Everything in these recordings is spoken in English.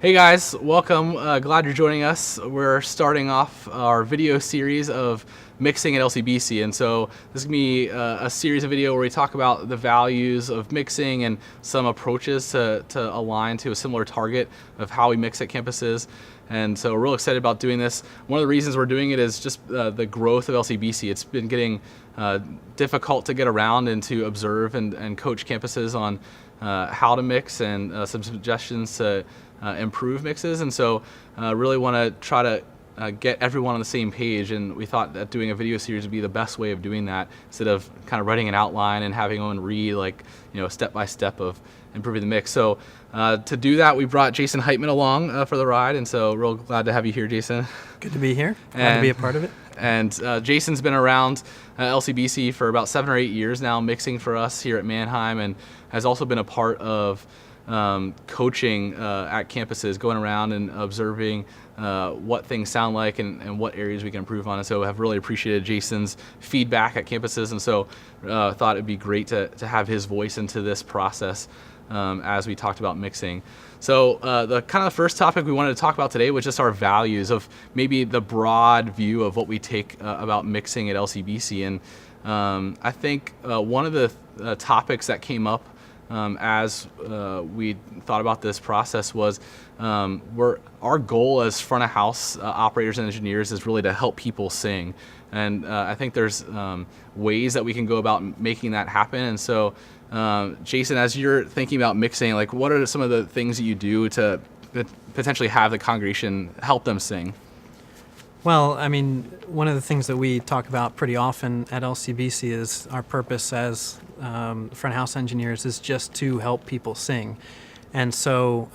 Hey guys, welcome. Glad you're joining us. We're starting off our video series of mixing at LCBC, and so this is going to be a series of video where we talk about the values of mixing and some approaches to align to a similar target of how we mix at campuses. And so we're real excited about doing this. One of the reasons we're doing it is just the growth of LCBC. It's been getting difficult to get around and to observe and coach campuses on how to mix and some suggestions to improve mixes. And so really want to try to get everyone on the same page, and we thought that doing a video series would be the best way of doing that, instead of kind of writing an outline and having everyone read step by step of improving the mix. So to do that, we brought Jason Heitmann along for the ride, and so real glad to have you here, Jason. Good to be here. Glad to be a part of it. And Jason's been around LCBC for about 7 or 8 years now, mixing for us here at Manheim, and has also been a part of coaching at campuses, going around and observing what things sound like and what areas we can improve on. And so have really appreciated Jason's feedback at campuses, and so thought it'd be great to have his voice into this process as we talked about mixing. So the kind of first topic we wanted to talk about today was just our values, of maybe the broad view of what we take about mixing at LCBC. And I think one of the topics that came up as we thought about this process was our goal as front of house operators and engineers is really to help people sing. And I think there's ways that we can go about making that happen. And so Jason, as you're thinking about mixing, like, what are some of the things that you do to potentially have the congregation help them sing? Well, I mean, one of the things that we talk about pretty often at LCBC is our purpose as front house engineers is just to help people sing. And so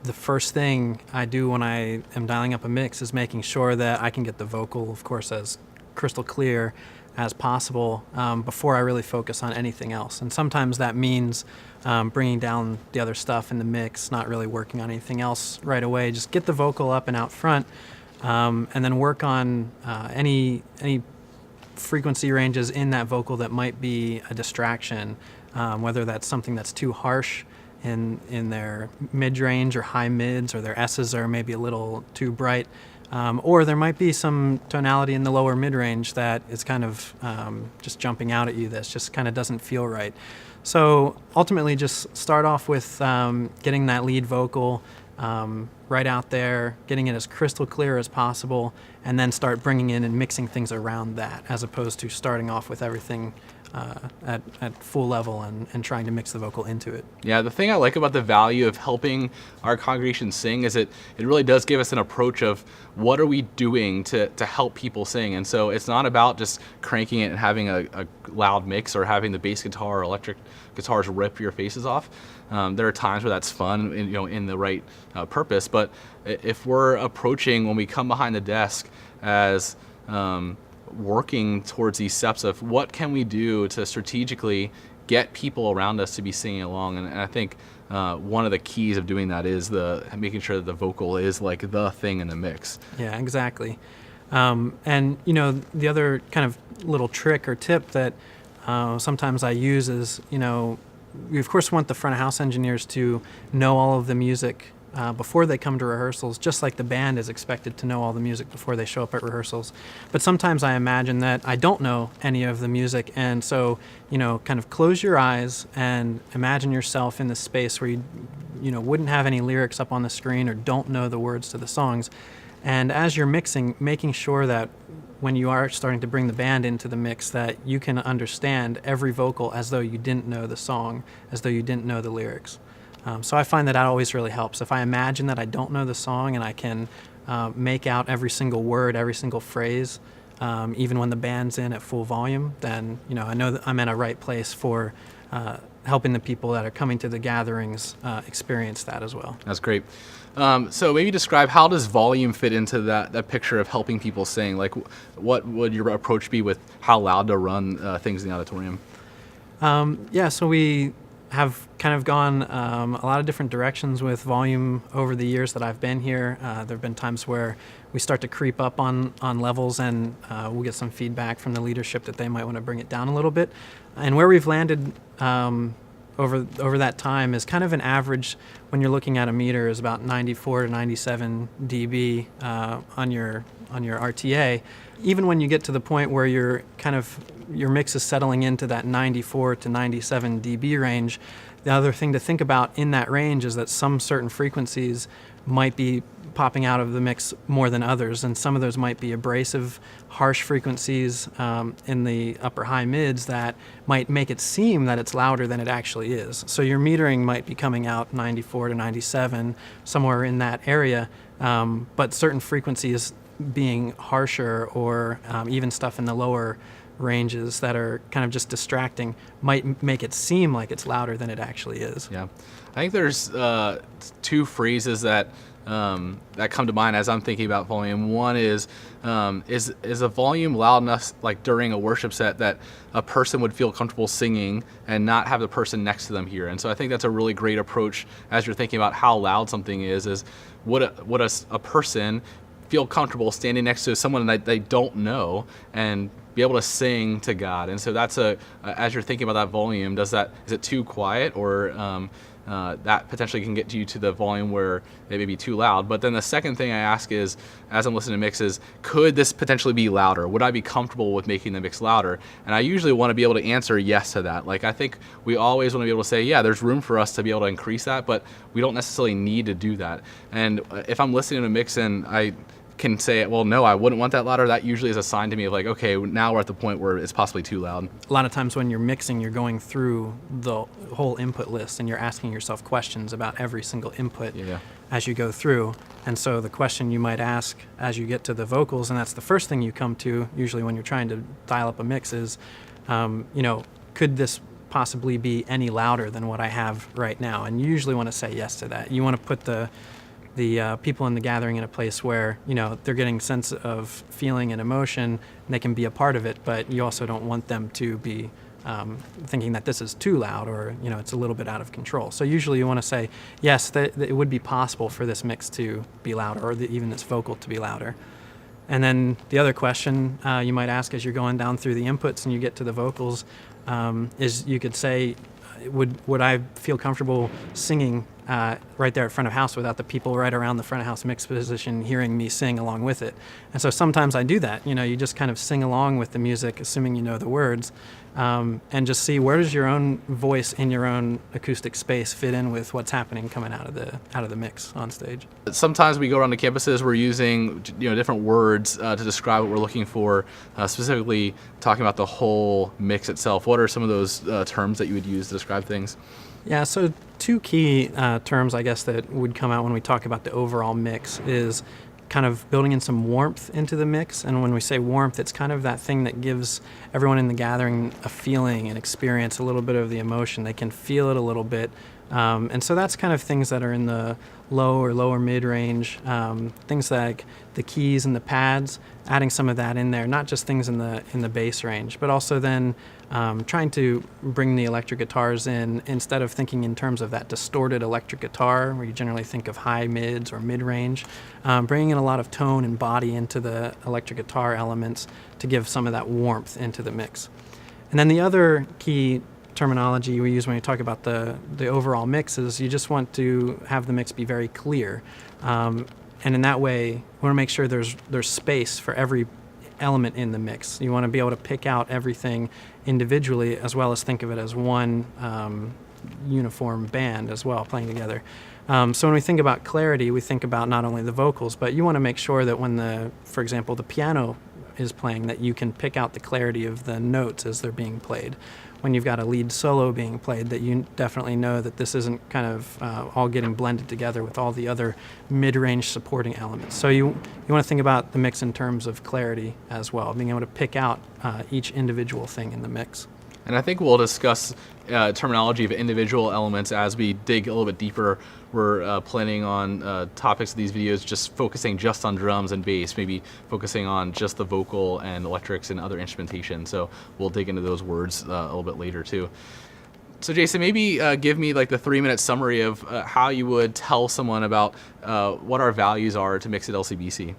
the first thing I do when I am dialing up a mix is making sure that I can get the vocal, of course, as crystal clear as possible before I really focus on anything else. And sometimes that means bringing down the other stuff in the mix, not really working on anything else right away. Just get the vocal up and out front, and then work on any frequency ranges in that vocal that might be a distraction, whether that's something that's too harsh in their mid-range or high mids, or their S's are maybe a little too bright. Or there might be some tonality in the lower mid-range that is kind of just jumping out at you, that just kind of doesn't feel right. So ultimately just start off with getting that lead vocal right out there, getting it as crystal clear as possible, and then start bringing in and mixing things around that, as opposed to starting off with everything at full level and trying to mix the vocal into it. Yeah, the thing I like about the value of helping our congregation sing is it really does give us an approach of what are we doing to help people sing. And so it's not about just cranking it and having a loud mix, or having the bass guitar or electric guitars rip your faces off. There are times where that's fun, in the right purpose. But if we're approaching, when we come behind the desk, as working towards these steps of what can we do to strategically get people around us to be singing along. And I think one of the keys of doing that is making sure that the vocal is like the thing in the mix. Yeah, exactly. And the other kind of little trick or tip that sometimes I use is, we of course want the front of house engineers to know all of the music before they come to rehearsals, just like the band is expected to know all the music before they show up at rehearsals. But sometimes I imagine that I don't know any of the music, and so, kind of close your eyes and imagine yourself in the space where you wouldn't have any lyrics up on the screen or don't know the words to the songs. And as you're mixing, making sure that when you are starting to bring the band into the mix, that you can understand every vocal as though you didn't know the song, as though you didn't know the lyrics. So I find that always really helps. If I imagine that I don't know the song and I can make out every single word, every single phrase, even when the band's in at full volume, then I know that I'm in a right place for helping the people that are coming to the gatherings experience that as well. That's great. So maybe describe, how does volume fit into that picture of helping people sing? Like, what would your approach be with how loud to run things in the auditorium? So we have kind of gone a lot of different directions with volume over the years that I've been here. There have been times where we start to creep up on levels, and we'll get some feedback from the leadership that they might want to bring it down a little bit. And where we've landed over that time is kind of an average when you're looking at a meter is about 94 to 97 dB on your RTA. Even when you get to the point where your mix is settling into that 94 to 97 dB range, the other thing to think about in that range is that some certain frequencies might be popping out of the mix more than others, and some of those might be abrasive, harsh frequencies in the upper high mids that might make it seem that it's louder than it actually is. So your metering might be coming out 94 to 97, somewhere in that area, but certain frequencies being harsher or even stuff in the lower ranges that are kind of just distracting might make it seem like it's louder than it actually is. Yeah, I think there's two phrases that come to mind as I'm thinking about volume. One is a volume loud enough, like during a worship set, that a person would feel comfortable singing and not have the person next to them hear. And so I think that's a really great approach as you're thinking about how loud something is would a person feel comfortable standing next to someone that they don't know and be able to sing to God. And so that's as you're thinking about that volume, is it too quiet, or that potentially can get you to the volume where it may be too loud. But then the second thing I ask is, as I'm listening to mixes, could this potentially be louder? Would I be comfortable with making the mix louder? And I usually want to be able to answer yes to that. Like, I think we always want to be able to say, yeah, there's room for us to be able to increase that, but we don't necessarily need to do that. And if I'm listening to a mix and I can say, well, no, I wouldn't want that louder, that usually is a sign to me of like, okay, now we're at the point where it's possibly too loud. A lot of times when you're mixing, you're going through the whole input list and you're asking yourself questions about every single input as you go through. And so the question you might ask as you get to the vocals, and that's the first thing you come to usually when you're trying to dial up a mix, is, could this possibly be any louder than what I have right now? And you usually want to say yes to that. You want to put the people in the gathering in a place where, they're getting a sense of feeling and emotion, and they can be a part of it, but you also don't want them to be thinking that this is too loud or, it's a little bit out of control. So usually you want to say, yes, that it would be possible for this mix to be louder, or even this vocal to be louder. And then the other question you might ask as you're going down through the inputs and you get to the vocals is, you could say, would I feel comfortable singing right there at front of house without the people right around the front of house mix position hearing me sing along with it? And so sometimes I do that. You just kind of sing along with the music, assuming you know the words, and just see, where does your own voice in your own acoustic space fit in with what's happening coming out of the mix on stage. Sometimes we go around the campuses, we're using different words to describe what we're looking for, specifically talking about the whole mix itself. What are some of those terms that you would use to describe things? Yeah, so two key terms, I guess, that would come out when we talk about the overall mix is kind of building in some warmth into the mix. And when we say warmth, it's kind of that thing that gives everyone in the gathering a feeling and experience a little bit of the emotion. They can feel it a little bit. And so that's kind of things that are in the low or lower mid-range, things like the keys and the pads, adding some of that in there, not just things in the bass range, but also then trying to bring the electric guitars in, instead of thinking in terms of that distorted electric guitar where you generally think of high mids or mid-range, bringing in a lot of tone and body into the electric guitar elements to give some of that warmth into the mix. And then the other key terminology we use when we talk about the overall mix is, you just want to have the mix be very clear, and in that way we want to make sure there's space for every element in the mix. You want to be able to pick out everything individually, as well as think of it as one uniform band as well, playing together. So when we think about clarity, we think about not only the vocals, but you want to make sure that when for example, the piano is playing, that you can pick out the clarity of the notes as they're being played. When you've got a lead solo being played, that you definitely know that this isn't kind of all getting blended together with all the other mid-range supporting elements. So you want to think about the mix in terms of clarity as well, being able to pick out each individual thing in the mix. And I think we'll discuss terminology of individual elements as we dig a little bit deeper. We're planning on topics of these videos just focusing just on drums and bass, maybe focusing on just the vocal and electrics and other instrumentation. So we'll dig into those words a little bit later too. So Jason, maybe give me like the 3-minute summary of how you would tell someone about what our values are to mix at LCBC.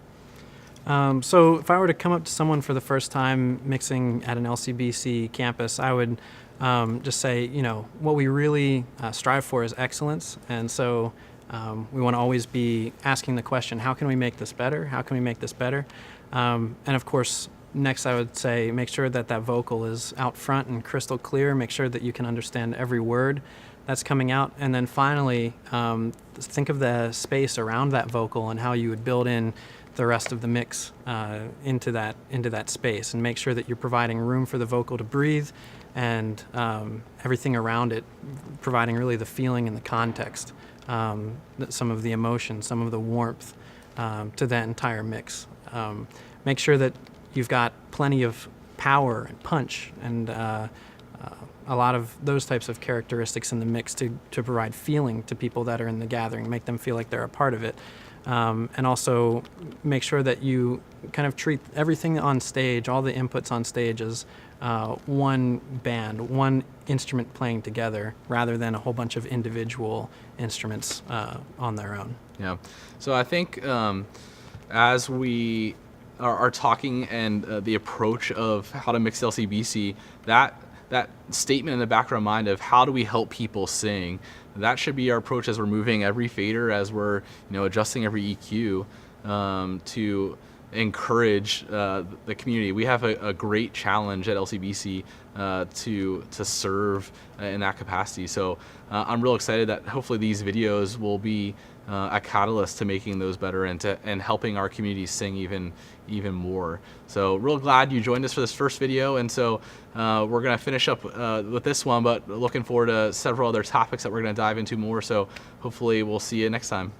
So if I were to come up to someone for the first time mixing at an LCBC campus, I would just say, what we really strive for is excellence. And so we want to always be asking the question, how can we make this better? How can we make this better? And of course, next I would say make sure that vocal is out front and crystal clear. Make sure that you can understand every word that's coming out. And then finally, think of the space around that vocal and how you would build in the rest of the mix into that space, and make sure that you're providing room for the vocal to breathe, and everything around it providing really the feeling and the context, some of the emotion, some of the warmth to that entire mix. Make sure that you've got plenty of power and punch and a lot of those types of characteristics in the mix to provide feeling to people that are in the gathering, make them feel like they're a part of it. And also make sure that you kind of treat everything on stage, all the inputs on stage, as one band, one instrument playing together, rather than a whole bunch of individual instruments on their own. Yeah. So I think as we are talking, and the approach of how to mix LCBC, that statement in the back of our mind of how do we help people sing, that should be our approach as we're moving every fader, as we're adjusting every EQ to encourage the community. We have a great challenge at LCBC to serve in that capacity. So I'm real excited that hopefully these videos will be a catalyst to making those better and helping our community sing even more. So real glad you joined us for this first video, and so we're gonna finish up with this one, but looking forward to several other topics that we're gonna dive into more. So hopefully we'll see you next time.